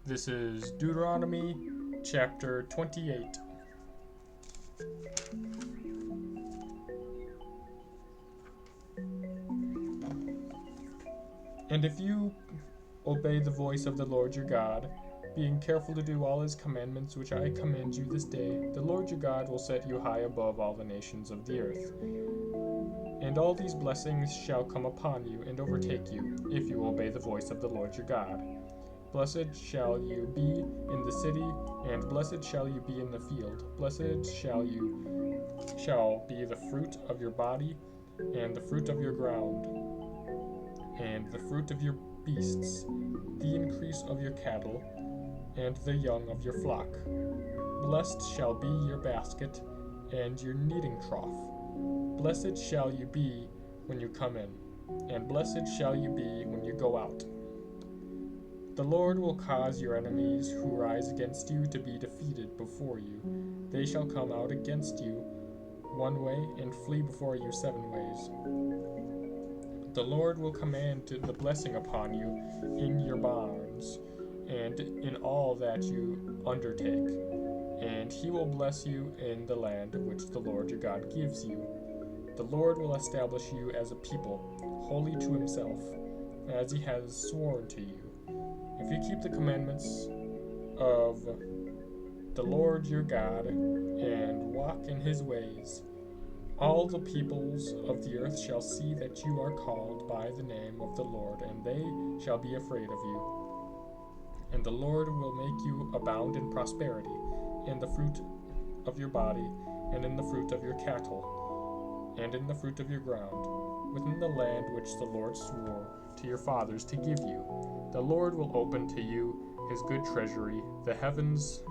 This is Deuteronomy chapter 28. And if you obey the voice of the Lord your God, being careful to do all his commandments which I command you this day, the Lord your God will set you high above all the nations of the earth. And all these blessings shall come upon you and overtake you, if you obey the voice of the Lord your God. Blessed shall you be in the city, and blessed shall you be in the field. Blessed shall be the fruit of your body, and the fruit of your ground, and the fruit of your beasts, the increase of your cattle, and the young of your flock. Blessed shall be your basket, and your kneading trough. Blessed shall you be when you come in, and blessed shall you be when you go out. The Lord will cause your enemies who rise against you to be defeated before you. They shall come out against you one way and flee before you 7 ways. The Lord will command the blessing upon you in your barns and in all that you undertake, and he will bless you in the land which the Lord your God gives you. The Lord will establish you as a people, holy to himself, as he has sworn to you. If you keep the commandments of the Lord your God and walk in his ways, all the peoples of the earth shall see that you are called by the name of the Lord, and they shall be afraid of you. And the Lord will make you abound in prosperity, in the fruit of your body, and in the fruit of your cattle, and in the fruit of your ground, within the land which the Lord swore to your fathers to give you. The Lord will open to you his good treasury, the heavens,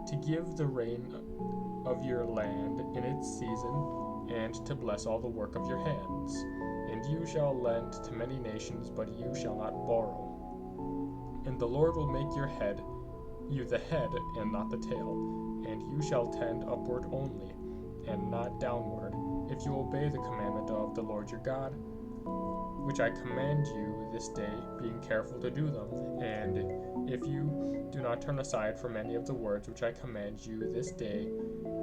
to give the rain of your land in its season, and to bless all the work of your hands. And you shall lend to many nations, but you shall not borrow. And the Lord will make you the head and not the tail, and you shall tend upward only, and not downward, if you obey the commandment of the Lord your God, which I command you this day, being careful to do them. And if you do not turn aside from any of the words which I command you this day,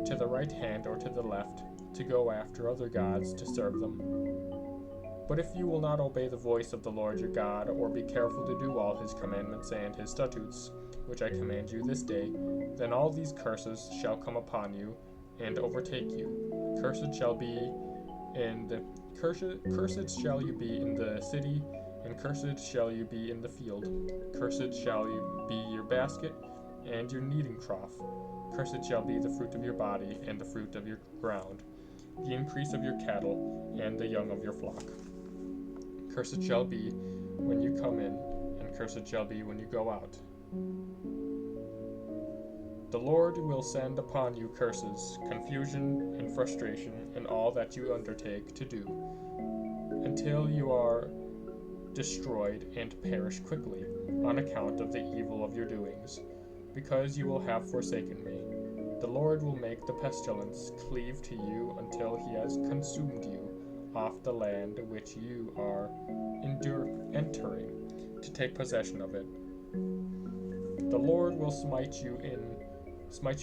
to the right hand or to the left, to go after other gods to serve them. But if you will not obey the voice of the Lord your God, or be careful to do all his commandments and his statutes, which I command you this day, then all these curses shall come upon you and overtake you. Cursed shall you be in the city, and cursed shall you be in the field. Cursed shall you be your basket and your kneading trough. Cursed shall be the fruit of your body and the fruit of your ground, the increase of your cattle and the young of your flock. Cursed shall be when you come in, and cursed shall be when you go out. The Lord will send upon you curses, confusion, and frustration in all that you undertake to do, until you are destroyed and perish quickly, on account of the evil of your doings, because you will have forsaken me. The Lord will make the pestilence cleave to you until he has consumed you off the land which you are entering to take possession of it. The Lord will smite you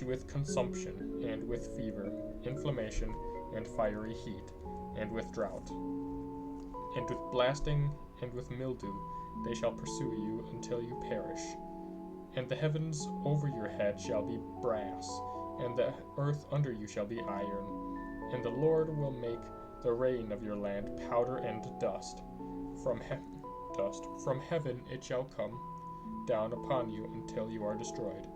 with consumption, and with fever, inflammation, and fiery heat, and with drought, and with blasting, and with mildew. They shall pursue you until you perish. And the heavens over your head shall be brass, and the earth under you shall be iron. And the Lord will make the rain of your land powder and dust. From heaven it shall come down upon you until you are destroyed.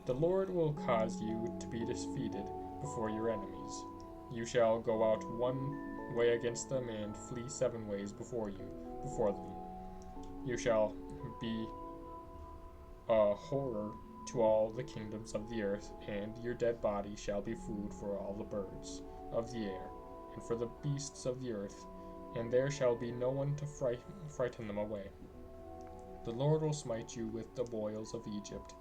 The Lord will cause you to be defeated before your enemies. You shall go out one way against them, and flee 7 ways before them. You shall be a horror to all the kingdoms of the earth, and your dead body shall be food for all the birds of the air, and for the beasts of the earth, and there shall be no one to frighten them away. The Lord will smite you with the boils of Egypt,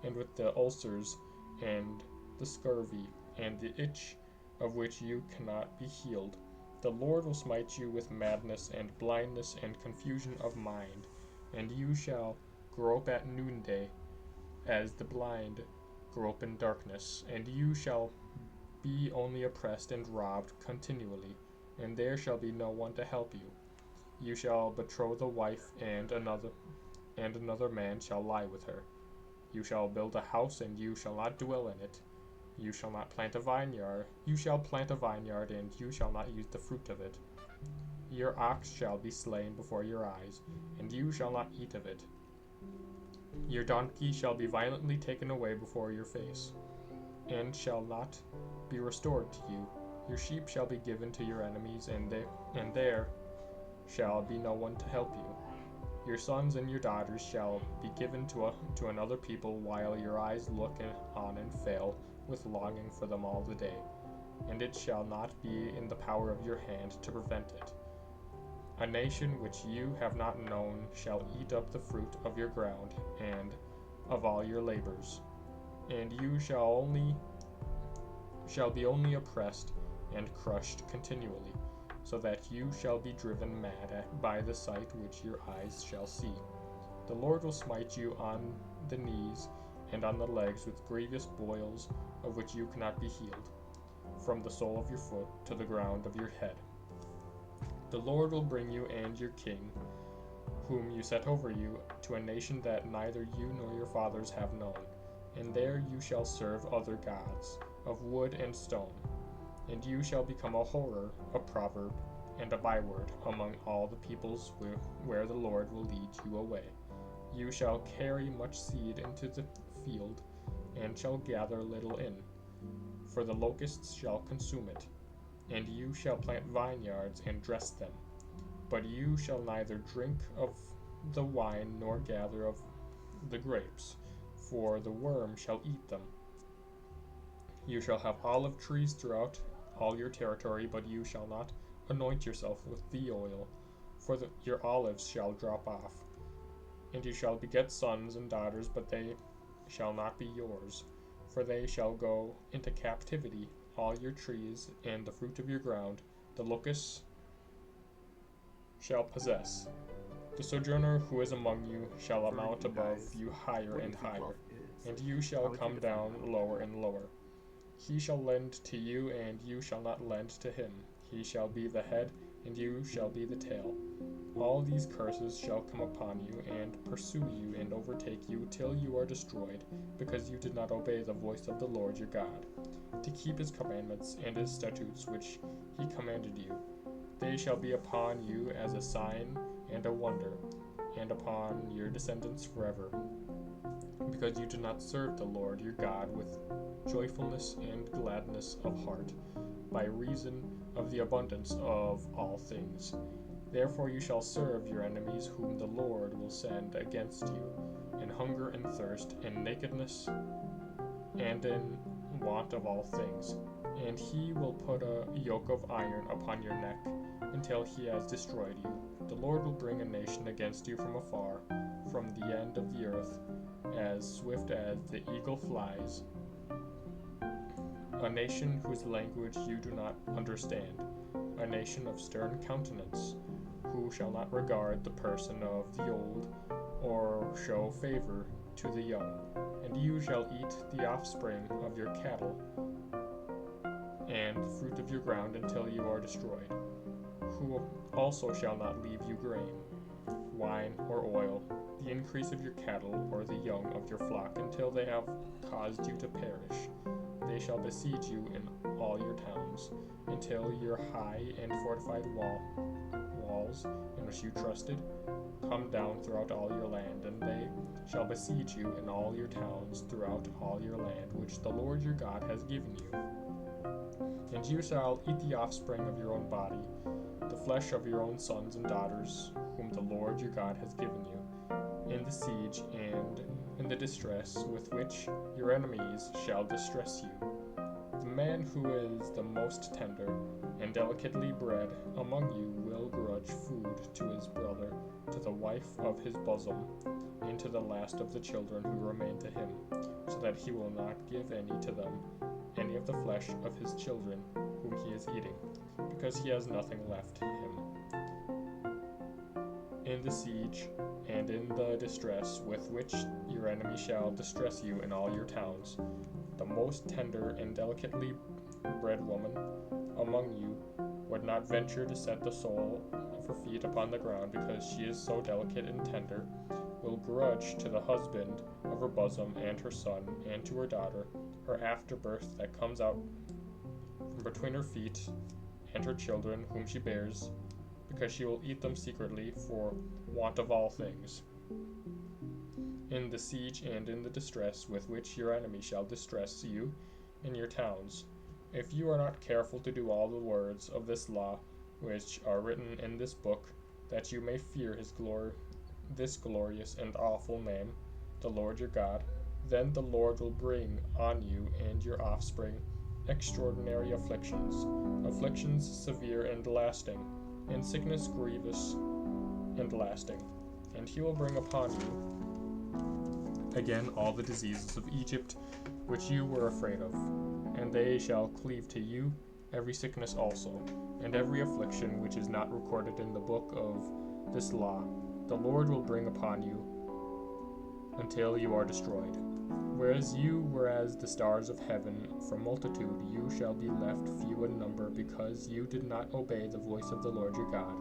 and with the ulcers, and the scurvy, and the itch of which you cannot be healed. The Lord will smite you with madness and blindness and confusion of mind, And you shall grope at noonday, as the blind grope in darkness, and you shall be only oppressed and robbed continually, and there shall be no one to help you. You shall betroth a wife, and another man shall lie with her. You shall build a house, and you shall not dwell in it. You shall not plant a vineyard. You shall plant a vineyard, and you shall not use the fruit of it. Your ox shall be slain before your eyes, and you shall not eat of it. Your donkey shall be violently taken away before your face, and shall not be restored to you. Your sheep shall be given to your enemies, and there shall be no one to help you. Your sons and your daughters shall be given to another people, while your eyes look on and fail with longing for them all the day, and it shall not be in the power of your hand to prevent it. A nation which you have not known shall eat up the fruit of your ground and of all your labors, and you shall be only oppressed and crushed continually, so that you shall be driven mad by the sight which your eyes shall see. The Lord will smite you on the knees and on the legs with grievous boils, of which you cannot be healed, from the sole of your foot to the ground of your head. The Lord will bring you and your king, whom you set over you, to a nation that neither you nor your fathers have known, and there you shall serve other gods, of wood and stone. And you shall become a horror, a proverb, and a byword among all the peoples where the Lord will lead you away. You shall carry much seed into the field, and shall gather little in, for the locusts shall consume it. And you shall plant vineyards and dress them, but you shall neither drink of the wine nor gather of the grapes, for the worm shall eat them. You shall have olive trees throughout all your territory, but you shall not anoint yourself with the oil, for your olives shall drop off. And you shall beget sons and daughters, but they shall not be yours, for they shall go into captivity. All your trees and the fruit of your ground the locusts shall possess. The sojourner who is among you shall amount above you higher and higher, and you shall come down lower and lower. He shall lend to you, and you shall not lend to him. He shall be the head, and you shall be the tail. All these curses shall come upon you, and pursue you, and overtake you, till you are destroyed, because you did not obey the voice of the Lord your God, to keep his commandments and his statutes which he commanded you. They shall be upon you as a sign and a wonder, and upon your descendants forever, because you did not serve the Lord your God with joyfulness and gladness of heart, by reason of the abundance of all things. Therefore you shall serve your enemies, whom the Lord will send against you, in hunger and thirst, in nakedness, and in want of all things. And he will put a yoke of iron upon your neck, until he has destroyed you. The Lord will bring a nation against you from afar, from the end of the earth, as swift as the eagle flies, a nation whose language you do not understand, a nation of stern countenance, who shall not regard the person of the old, or show favor to the young. And you shall eat the offspring of your cattle, and the fruit of your ground until you are destroyed, who also shall not leave you grain, wine, or oil, the increase of your cattle, or the young of your flock, until they have caused you to perish. They shall besiege you in all your towns, until your high and fortified walls, in which you trusted, come down throughout all your land, and they shall besiege you in all your towns throughout all your land, which the Lord your God has given you. And you shall eat the offspring of your own body, the flesh of your own sons and daughters, whom the Lord your God has given you, in the siege and in the distress with which your enemies shall distress you. The man who is the most tender and delicately bred among you will grudge food to his brother, to the wife of his bosom, and to the last of the children who remain to him, so that he will not give any to them, any of the flesh of his children whom he is eating, because he has nothing left him. in the siege and in the distress with which your enemy shall distress you in all your towns, the most tender and delicately bred woman among you would not venture to set the sole of her feet upon the ground because she is so delicate and tender, will grudge to the husband of her bosom and her son and to her daughter her afterbirth that comes out from between her feet and her children whom she bears, because she will eat them secretly for want of all things. In the siege and in the distress with which your enemy shall distress you in your towns, if you are not careful to do all the words of this law which are written in this book, that you may fear this glorious and awful name, the Lord your God, then the Lord will bring on you and your offspring extraordinary afflictions severe and lasting, and sickness grievous and lasting. And he will bring upon you again all the diseases of Egypt which you were afraid of, and they shall cleave to you, every sickness also, and every affliction which is not recorded in the book of this law, the Lord will bring upon you until you are destroyed. Whereas you were as the stars of heaven from multitude, you shall be left few in number, because you did not obey the voice of the Lord your God.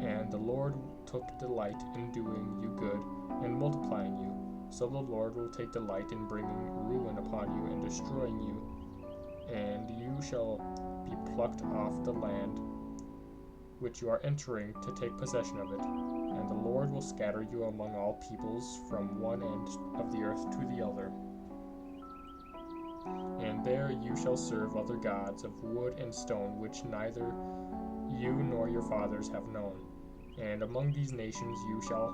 And the Lord took delight in doing you good and multiplying you. So the Lord will take delight in bringing ruin upon you and destroying you, and you shall be plucked off the land which you are entering to take possession of it. And the Lord will scatter you among all peoples from one end of the earth to the other. And there you shall serve other gods of wood and stone, which neither you nor your fathers have known. And among these nations you shall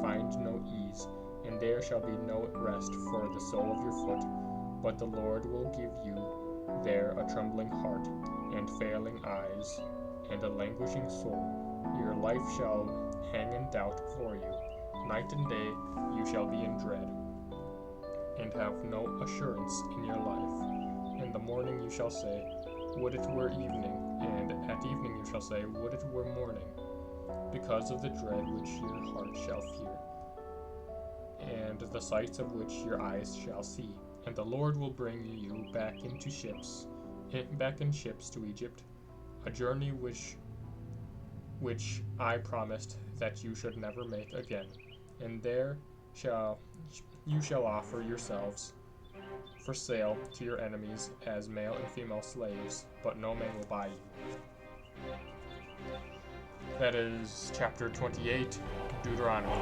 find no ease, and there shall be no rest for the sole of your foot. But the Lord will give you there a trembling heart, and failing eyes, and a languishing soul. Your life shall hang in doubt before you. Night and day you shall be in dread, and have no assurance in your life. In the morning you shall say, would it were evening, and at evening you shall say, would it were morning, because of the dread which your heart shall fear, and the sights of which your eyes shall see. And the Lord will bring you back in ships to Egypt, a journey which I promised that you should never make again. And there you shall offer yourselves for sale to your enemies as male and female slaves, but no man will buy you. That is chapter 28, Deuteronomy.